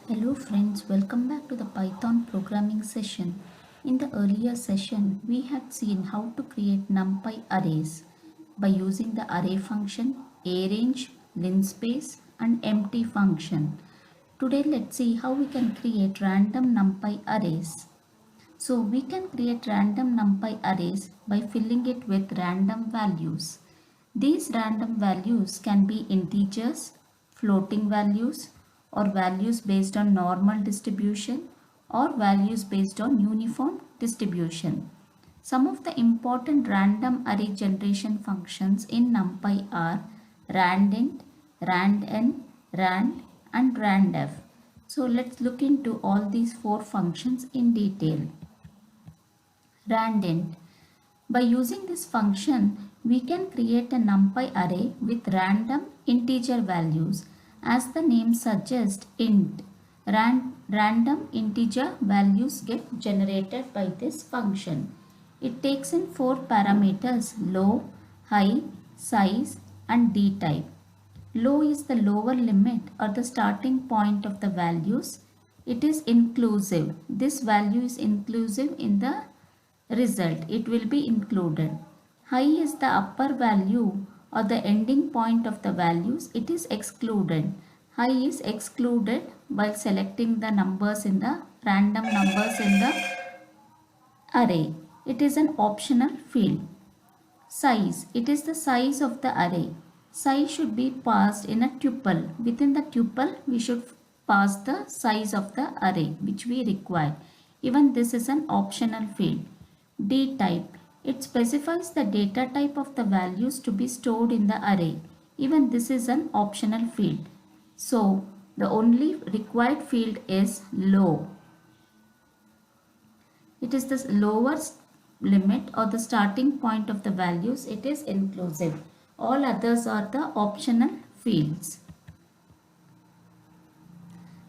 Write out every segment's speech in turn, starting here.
Hello friends, welcome back to the Python programming session. In the earlier session, we had seen how to create NumPy arrays by using the array function, arange, linspace and empty function. Today let's see how we can create random NumPy arrays. So we can create random NumPy arrays by filling it with random values. These random values can be integers, floating values, or values based on normal distribution or values based on uniform distribution. Some of the important random array generation functions in NumPy are randint, randn, rand and randf. So let's look into all these four functions in detail. Randint. By using this function, we can create a NumPy array with random integer values. As the name suggests, int. Random integer values get generated by this function. It takes in four parameters: low, high, size and dtype. Low is the lower limit or the starting point of the values. It is inclusive. This value is inclusive in the result. It will be included. High is the upper value or the ending point of the values. It is excluded. High is excluded while selecting the numbers in the random numbers in the array. It is an optional field. Size. It is the size of the array. Size should be passed in a tuple. Within the tuple, we should pass the size of the array which we require. Even this is an optional field. Dtype. It specifies the data type of the values to be stored in the array. Even this is an optional field. So, the only required field is low. It is the lowest limit or the starting point of the values. It is inclusive. All others are the optional fields.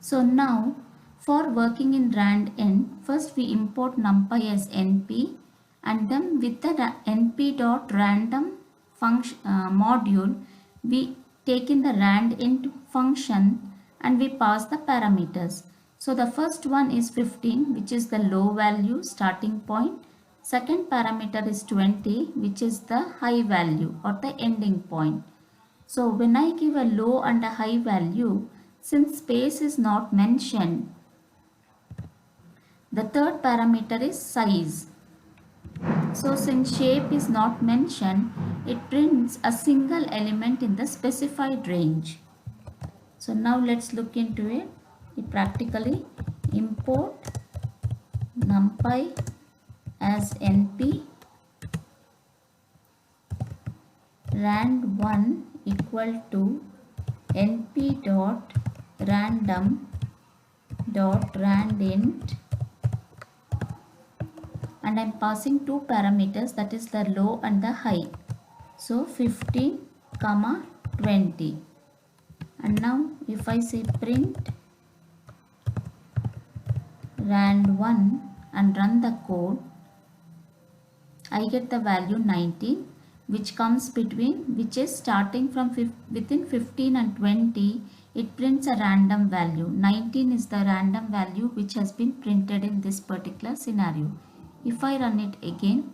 So now for working in randn, first we import numpy as np and then with the np.random function module we take in the randint function and we pass the parameters. So the first one is 15, which is the low value starting point. Second parameter is 20, which is the high value or the ending point. So when I give a low and a high value, since space is not mentioned, the third parameter is size. So since shape is not mentioned, it prints a single element in the specified range. So now let's look into it. It practically import numpy as np rand1 equal to np dot random dot randint, and I'm passing two parameters, that is the low and the high. So 15 comma 20. And now if I say print rand1 and run the code, I get the value 19, which comes between, which is starting from within 15 and 20. It prints a random value. 19 is the random value which has been printed in this particular scenario. If I run it again,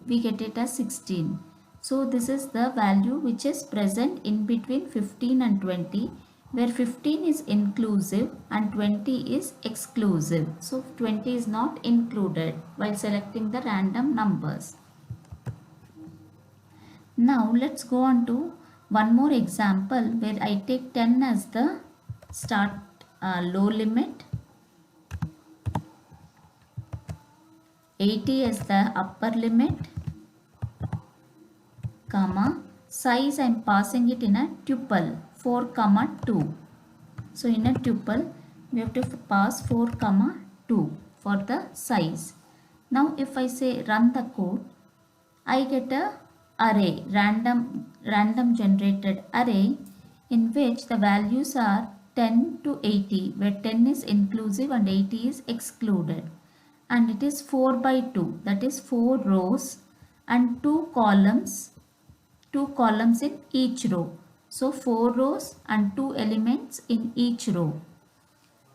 we get it as 16. So this is the value which is present in between 15 and 20, where 15 is inclusive and 20 is exclusive. So 20 is not included while selecting the random numbers. Now let's go on to one more example where I take 10 as the start low limit, 80 as the upper limit, comma, size I am passing it in a tuple 4 comma 2. So in a tuple we have to pass 4 comma 2 for the size. Now if I say run the code, I get a array, random generated array in which the values are 10 to 80, where 10 is inclusive and 80 is excluded. And it is 4 by 2, that is 4 rows and 2 columns in each row. So 4 rows and 2 elements in each row.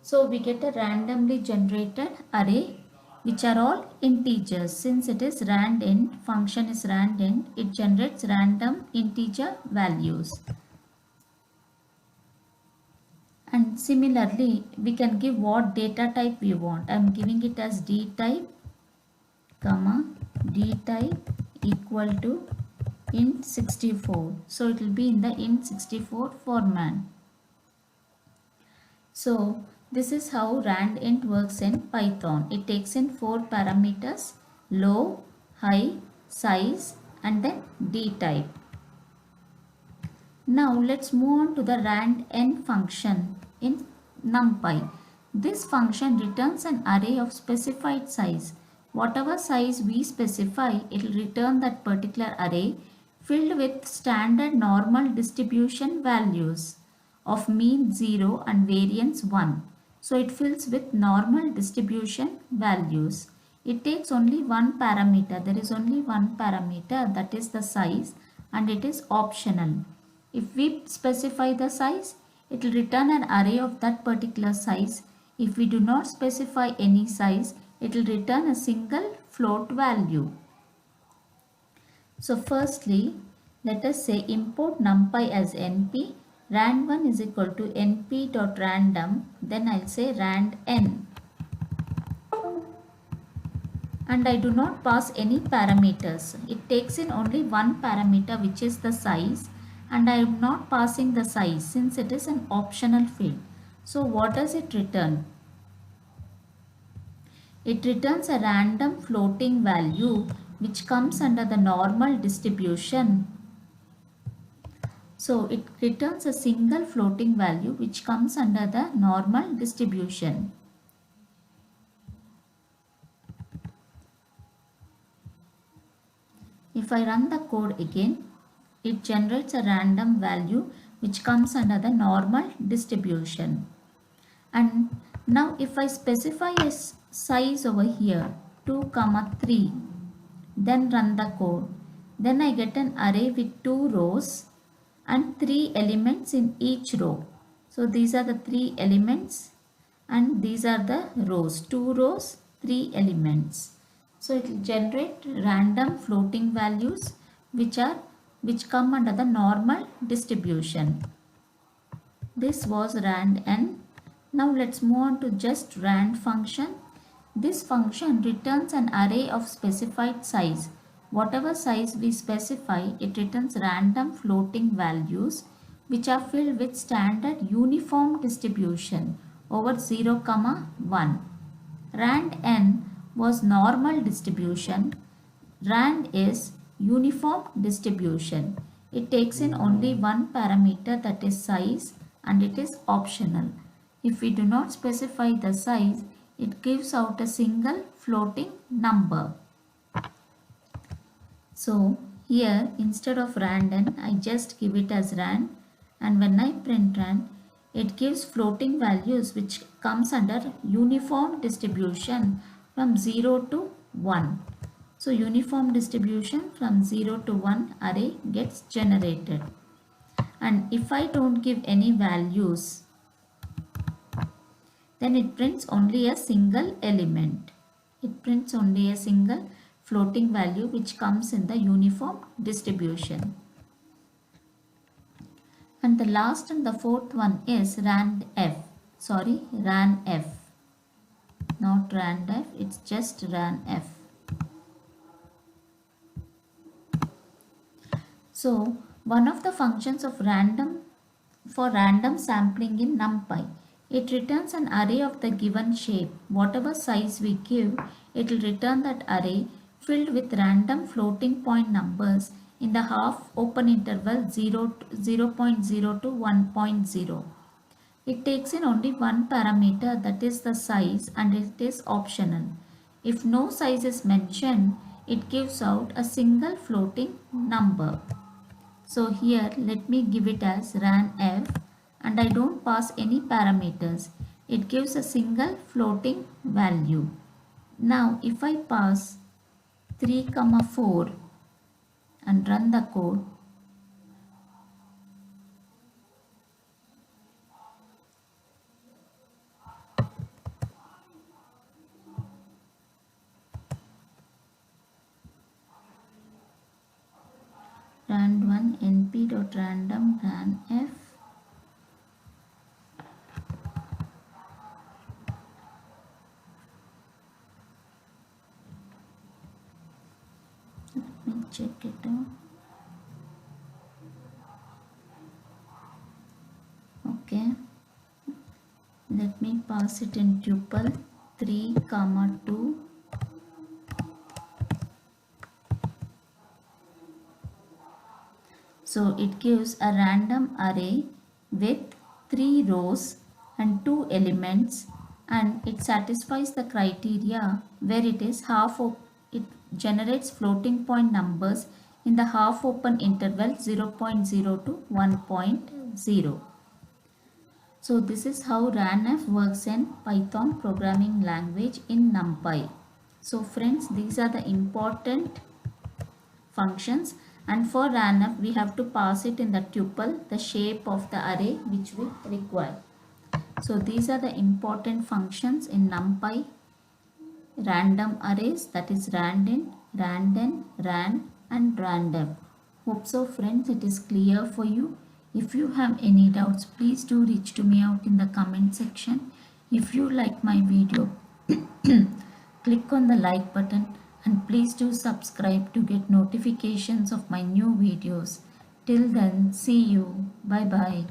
So we get a randomly generated array which are all integers. Since it is randint, function is randint, it generates random integer values. And similarly, we can give what data type we want. I am giving it as d type, comma, d type equal to int 64. So it will be in the int 64 format. So this is how randint works in Python. It takes in 4 parameters: low, high, size, and then d type. Now let's move on to the randn function in NumPy. This function returns an array of specified size. Whatever size we specify, it will return that particular array filled with standard normal distribution values of mean 0 and variance 1. So it fills with normal distribution values. It takes only one parameter. There is only one parameter, that is the size, and it is optional. If we specify the size, it will return an array of that particular size. If we do not specify any size, it will return a single float value. So firstly, let us say import numpy as np, rand1 is equal to np.random, then I'll say randn. And I do not pass any parameters. It takes in only one parameter, which is the size, and I am not passing the size since it is an optional field. So what does it return? It returns a random floating value which comes under the normal distribution. So it returns a single floating value which comes under the normal distribution. If I run the code again, it generates a random value which comes under the normal distribution. And now if I specify a size over here 2, 3, then run the code, then I get an array with 2 rows and 3 elements in each row. So these are the 3 elements and these are the rows, 2 rows, 3 elements. So it will generate random floating values which come under the normal distribution. This was randn. Now let's move on to just rand function. This function returns an array of specified size. Whatever size we specify, it returns random floating values which are filled with standard uniform distribution over 0, 1. Randn was normal distribution. Rand is uniform distribution. It takes in only one parameter, that is size, and it is optional. If we do not specify the size, it gives out a single floating number. So here instead of randn, I just give it as rand, and when I print rand, it gives floating values which comes under uniform distribution from 0 to 1. So uniform distribution from 0 to 1 array gets generated. And if I don't give any values, then it prints only a single element. It prints only a single floating value which comes in the uniform distribution. And the last and the fourth one is ranf. Not randf, it's just ranf. So one of the functions of random sampling in NumPy, it returns an array of the given shape. Whatever size we give, it will return that array filled with random floating point numbers in the half open interval 0.0 to 1.0. It takes in only one parameter, that is the size, and it is optional. If no size is mentioned, it gives out a single floating number. So here let me give it as ranf, and I don't pass any parameters. It gives a single floating value. Now if I pass 3, 4 and run the code, and one np.random ranf. Let me check it out. Okay, let me pass it in tuple 3 comma 2. So it gives a random array with 3 rows and 2 elements, and it satisfies the criteria where it is it generates floating point numbers in the half open interval 0.0 to 1.0. So this is how ranf works in Python programming language in NumPy. So friends, these are the important functions, and for ranf we have to pass it in the tuple the shape of the array which we require. So these are the important functions in NumPy. Random arrays, that is randin, randn, ran and random. Hope so friends it is clear for you. If you have any doubts, please do reach to me out in the comment section. If you like my video, click on the like button and please do subscribe to get notifications of my new videos. Till then, see you. Bye bye.